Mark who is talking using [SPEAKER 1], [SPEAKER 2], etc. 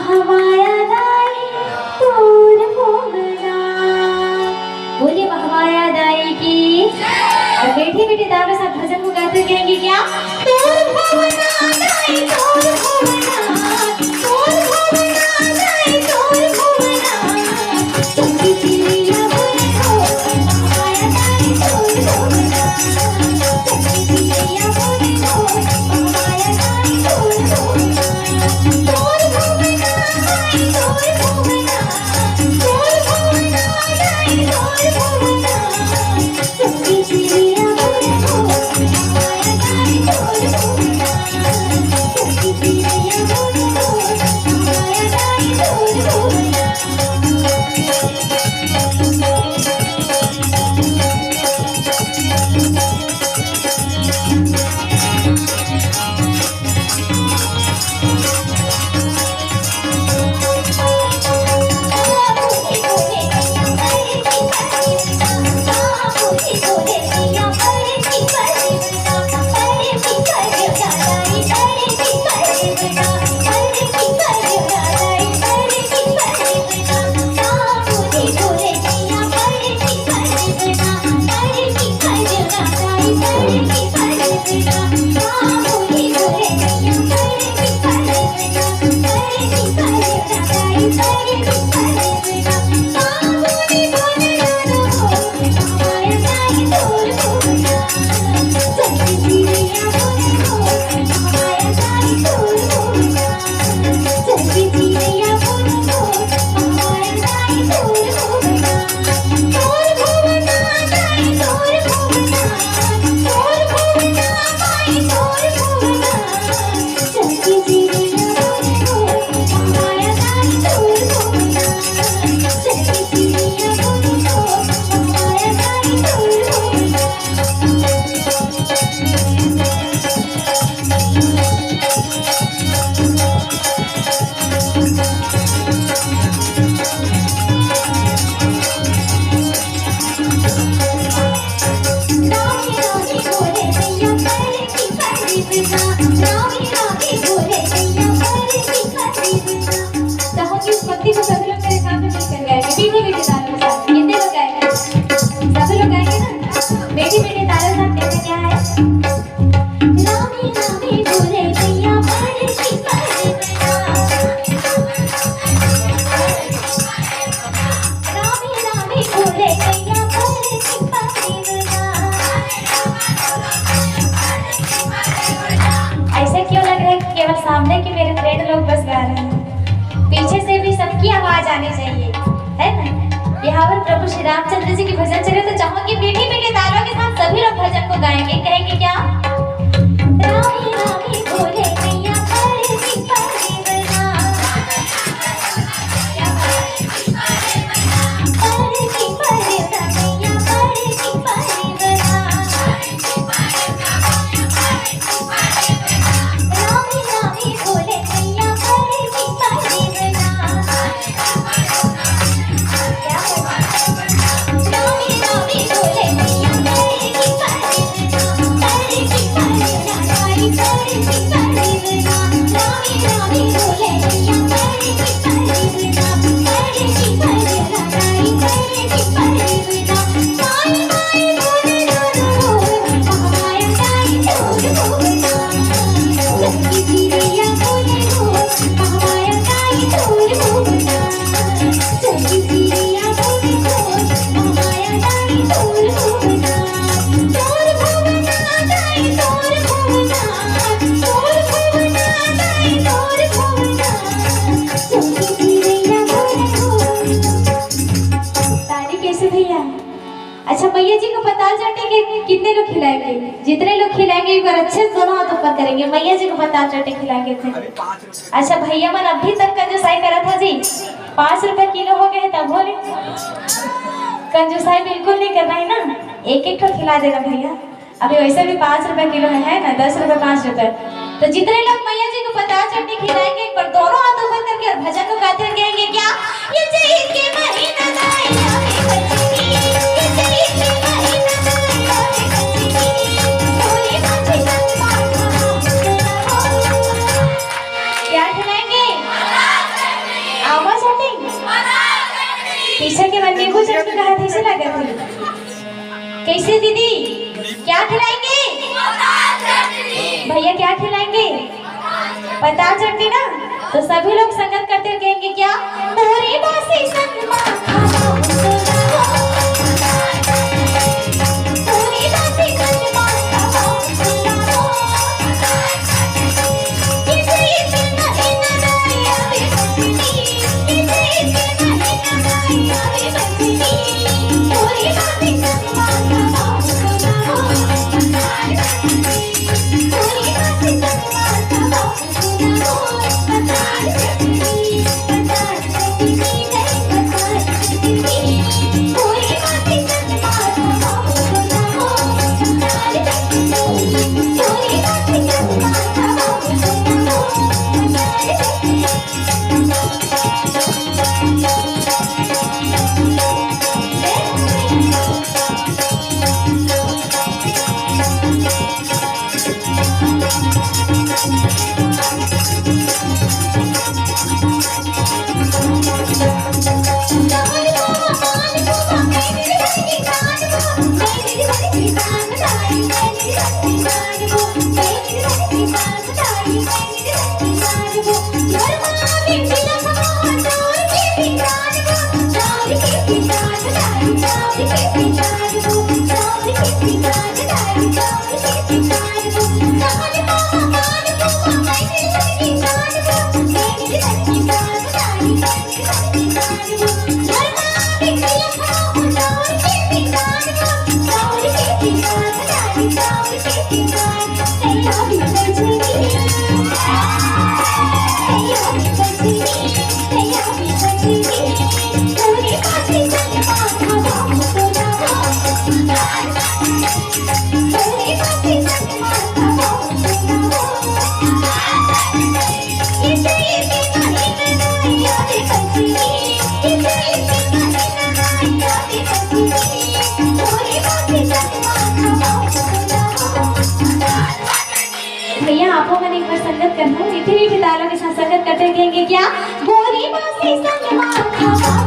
[SPEAKER 1] महामाया दाई तोर भोगना। बोलिए महामाया दाई की। और बैठे बैठे दादा साहब भजन को गाते कहेंगे क्या? तोर भोगना दाई तोर भोगना, तोर भोगना दाई तोर भोगना। चुपी चिड़िया बोले तो महामाया दाई तोर भोगना। चुपी चिड़िया बोले तो महामाया दाई तोर भोगना। तोर भोगना दाई तोर भोगना, तोर भोगना दाई तोर भोगना। चुपी चिड़िया बोले तो महामाया दाई तोर भोगना। चुपी चिड़िया बोले तो महामाया दाई तोर भोगना। सामने के मेरे फ्रेंड लोग बस गा रहे हैं, पीछे से भी सबकी आवाज आनी चाहिए, है ना? यहाँ पर प्रभु श्री रामचंद्र जी की भजन चले तो चाहूंगी मीठी मीठी तालों के साथ सभी लोग भजन को गाएंगे। कहेंगे क्या? रामी रामी बोले मैया परे की परे बना, परे की परे बना मैया परे की परे बना। रामी रामी बोले मैया परे की परे बना। रामी रामी बोले मैया परे की परे बना, परे की परे बना परे की परे बना। रामी रामी बोले मैया परे की परे बना, परे की परे बना परे की परे बना। माई माई बोले रो महामाया दाई तोर भोगना। चुपी चिड़िया बोले रो महामाया दाई तोर भोगना। चुपी चिड़िया बोले रो महामाया दाई तोर भोगना। तोर भोगना दाई तोर भोगना, तोर भोगना दाई तोर भोगना। चुपी चिड़िया बोले रो। ताली कैसे भैया? अच्छा मैया जी को पताल चाटेंगे कितने लोग खिलाएंगे? जितने लोग खिलाएंगे एक बार अच्छे से दोनों हाथ ऊपर करेंगे। मैया जी को पताल चाटे खिलाएंगे थे। अच्छा भैया मन अभी तक कंजूसाई करा था जी, 5 रुपए किलो हो गए तब बोले कंजूसाई बिल्कुल नहीं करना है ना, एक एक को खिला देना भैया। अभी वैसे भी 5 रुपए किलो है ना, 10 रुपए 5 रुपए। तो जितने लोग मैया जी को पताल चाटे खिलाएंगे एक बार दोनों हाथ ऊपर करके और भजन को गाते हुए कहेंगे क्या? ये चैत के महीना दाई आवे बचनी, ये चैत के महीना दाई आवे बचनी। भोले माथे संग क्या खिलाएंगे? नींबू चटनी का हाथ ऐसे लगा था। कैसे दीदी क्या खिलाएंगे? भैया क्या खिलाएंगे? पता चटनी ना। तो सभी लोग संगत करते हुए कहेंगे क्या? पूरी बासी संगमा खाओ पूरी बासी संगमा खाओ भैया आपको मैंने एक बार संगत करना है। मीठे मीठे तालों के साथ संगत करते कहेंगे क्या? गोरी बासी संगमा खाओ